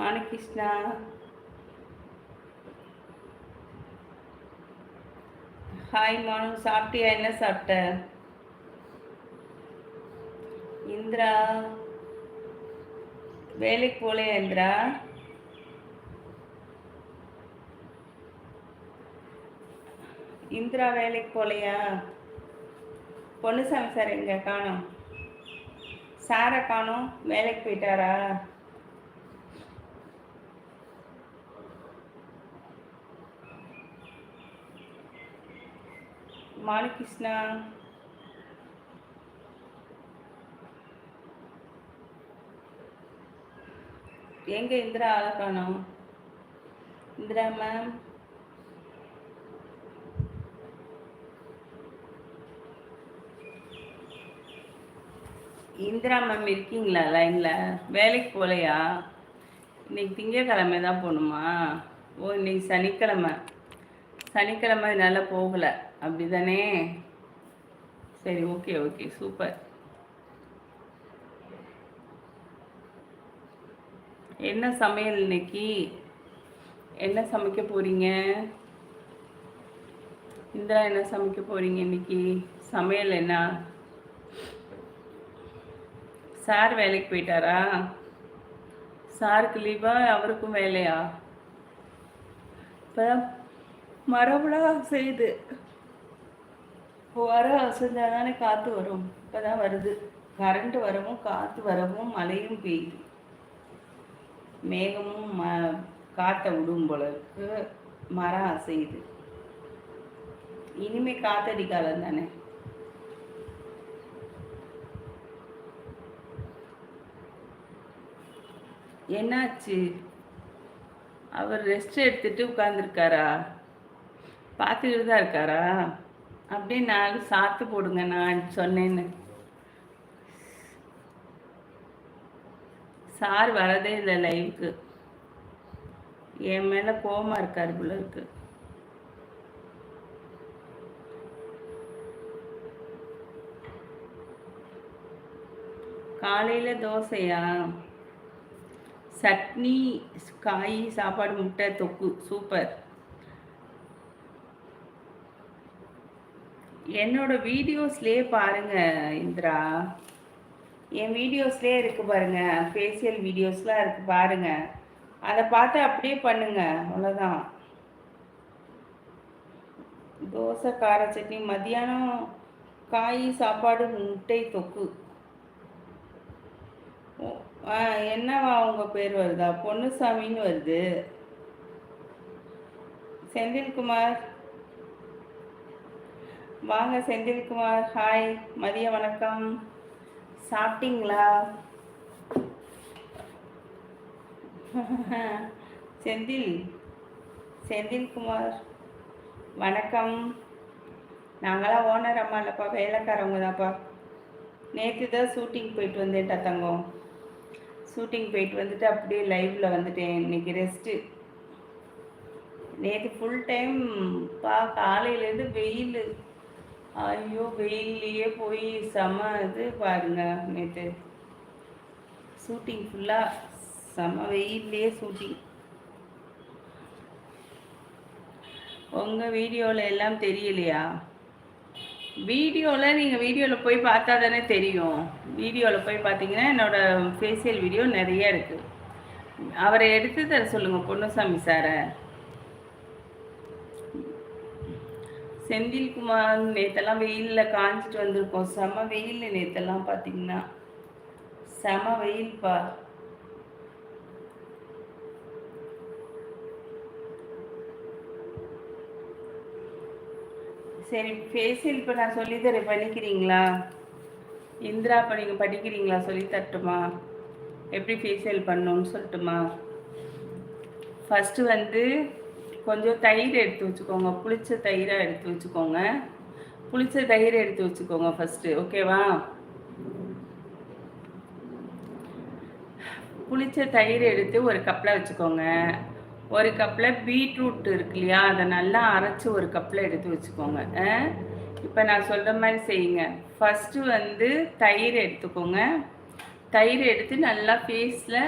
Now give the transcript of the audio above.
மானகிருஷ்ணா, hi மானு, சாப்பிட்டியா? என்ன சாப்பிட்ட? இந்திரா, வேலைக்கு போலையா இந்திரா? இந்திரா வேலைக்கு போலையா? பொன்னுசாமி சார் எங்க காணோம்? சாரை காணோம், வேலைக்கு போயிட்டாரா? மானகிருஷ்ணா, எங்க இந்திரா ஆளை காணோம்? இந்திரா மேம், இந்திரா மேம் இருக்கீங்களா லைன்ல? வேலைக்கு போகலையா? இன்னைக்கு திங்கக்கிழமை தான் போகணுமா? ஓ, இன்னைக்கு சனிக்கிழமை. சனிக்கிழமை நல்லா போகல, அப்படி தானே? சரி, ஓகே ஓகே, சூப்பர். என்ன சமையல் இன்னைக்கு? என்ன சமைக்க போறீங்க? இந்திரா, என்ன சமைக்க போறீங்க இன்னைக்கு? சமையல் என்ன? சார் வேலைக்கு போயிட்டாரா? சாருக்கு லீவா? அவருக்கும் வேலையா? இப்போ மரபுலாம் செய்யுது. வர அசைஞ்சால் தானே காற்று வரும். இப்போ தான் வருது. கரண்ட் வரவும் காற்று வரவும் மழையும் பெய்யுது. மேகமும் காற்றை விடும் போல இருக்கு. மரம் அசையுது. இனிமே காத்தடி காலம் தானே. என்னாச்சு? அவர் ரெஸ்ட் எடுத்துட்டு உட்காந்துருக்காரா? பார்த்துக்கிட்டு தான் இருக்காரா? அப்படியே 4 சாத்து போடுங்க, நான் சொன்னேன்னு. சார் வரதே இல்லை லைவுக்கு. என் மேலே கோவமா இருக்காரு போல இருக்கு. காலையில் தோசையா? சட்னி, காய், சாப்பாடு, முட்டை, தொக்கு. சூப்பர். என்னோட வீடியோஸ்லேயே பாருங்க இந்திரா. என் வீடியோஸ்லேயே இருக்கு பாருங்க, ஃபேஷியல் வீடியோஸ்லாம் இருக்கு பாருங்க. அதை பார்த்து அப்படியே பண்ணுங்க, அவ்வளோதான். தோசை, கார சட்னி, மதியானம் காய், சாப்பாடு, முட்டை, தொக்கு. என்னவா உங்கள் பேர் வருதா? பொன்னுசாமின்னு வருது. செந்தில்குமார், வாங்க செந்தில்குமார். ஹாய், மதிய வணக்கம். சாப்பிட்டீங்களா? செந்தில்குமார் வணக்கம். நாங்களாம் ஓனர் அம்மா இல்லைப்பா, வேலைக்காரவங்க தான்ப்பா. நேற்று தான் ஷூட்டிங் போயிட்டு வந்தேன்டா தங்கம். ஷூட்டிங் போயிட்டு வந்துட்டு அப்படியே லைவில் வந்துட்டேன். இன்னைக்கு ரெஸ்ட்டு. நேற்று ஃபுல் டைம் காலையிலேருந்து வெயில். ஐயோ, வெயில்லையே போய் செம இது பாருங்க. நேற்று ஷூட்டிங் ஃபுல்லாக செம வெயில்லையே ஷூட்டிங். உங்கள் வீடியோவில் எல்லாம் தெரியலையா? வீடியோவில் நீங்கள் வீடியோவில் போய் பார்த்தா தானே தெரியும். வீடியோவில் போய் பார்த்தீங்கன்னா என்னோடய ஃபேஷியல் வீடியோ நிறைய இருக்குது. அவரை எடுத்து தர சொல்லுங்கள், பொன்னுசாமி சாரை. செந்தில்குமார், நேற்றெல்லாம் வெயிலில் காஞ்சிட்டு வந்திருக்கோம். செம வெயில் நேற்றெல்லாம் பார்த்தீங்கன்னா. செம வெயில்ப்பா. சரி, ஃபேஷியல் இப்போ நான் சொல்லித்தரேன், பண்ணிக்கிறீங்களா? இந்திரா, இப்போ நீங்கள் படிக்கிறீங்களா? சொல்லி தரட்டுமா எப்படி ஃபேஷியல் பண்ணணும்னு சொல்லட்டுமா? ஃபஸ்ட்டு வந்து கொஞ்சம் தயிர் எடுத்து வச்சுக்கோங்க. புளிச்ச தயிராக எடுத்து வச்சுக்கோங்க. புளிச்ச தயிர் எடுத்து வச்சுக்கோங்க ஃபஸ்ட்டு, ஓகேவா? புளிச்ச தயிர் எடுத்து ஒரு கப்பில் வச்சுக்கோங்க. ஒரு கப்பில் பீட்ரூட் இருக்கு இல்லையா, அதை நல்லா அரைச்சி ஒரு கப்பில் எடுத்து வச்சுக்கோங்க. இப்போ நான் சொல்கிற மாதிரி செய்யுங்க. ஃபஸ்ட்டு வந்து தயிர் எடுத்துக்கோங்க. தயிர் எடுத்து நல்லா ஃபேஸில்